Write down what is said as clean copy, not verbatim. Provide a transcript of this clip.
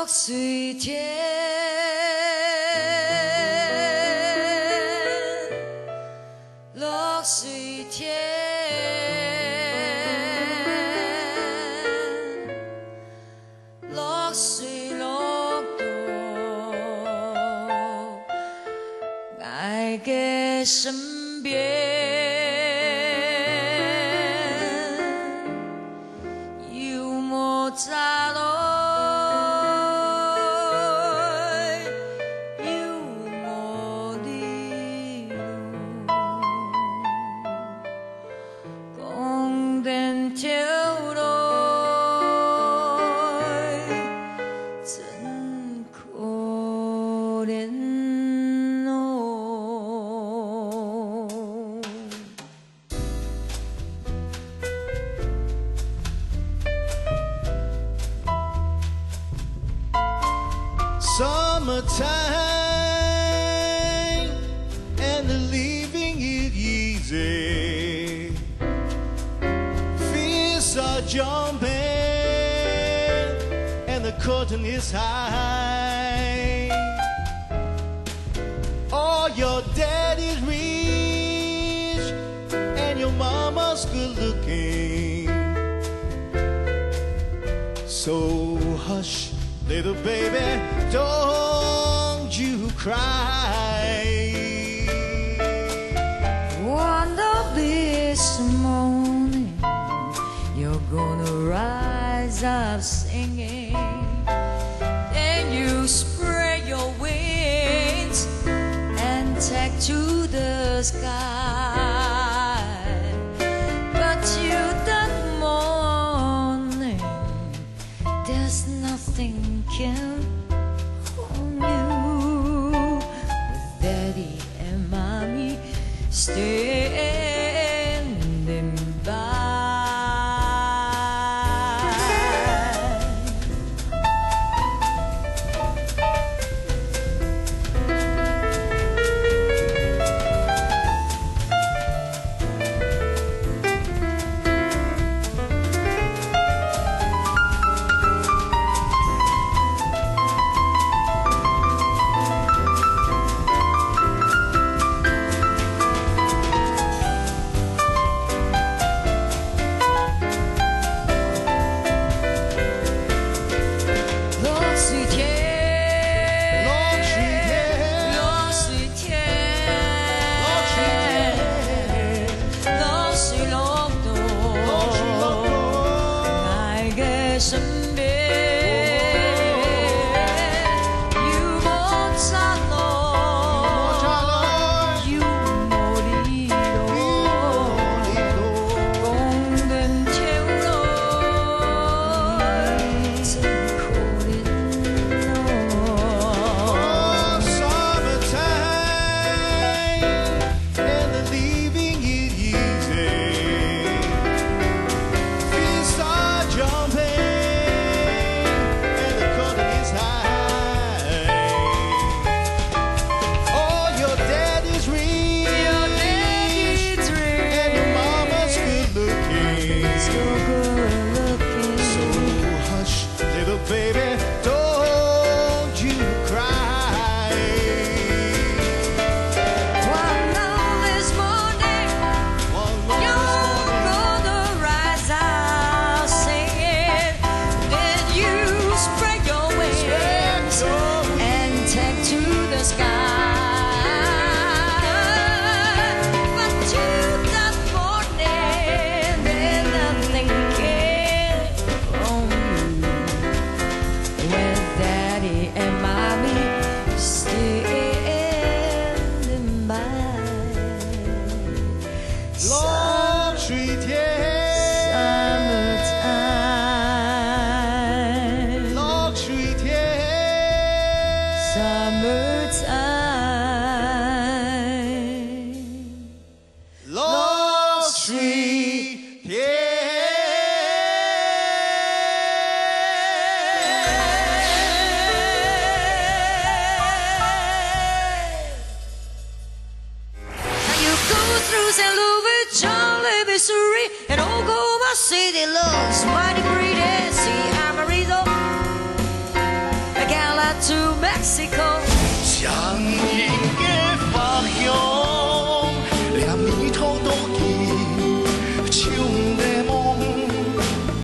水天，落水天，落水落到爱的身边。Summertime and the living is easy. Fish are jumping and the curtain is high. Oh, your daddy's rich and your mama's good looking. So hush, little baby, don't you cry. One of this morning, you're gonna rise up singing. Then you spread your wings and take to the sky. But you that morning, there's nothing can hold you with daddy and mommy standing by. And Oklahoma City looks mighty pretty. See, I'm a result. 想。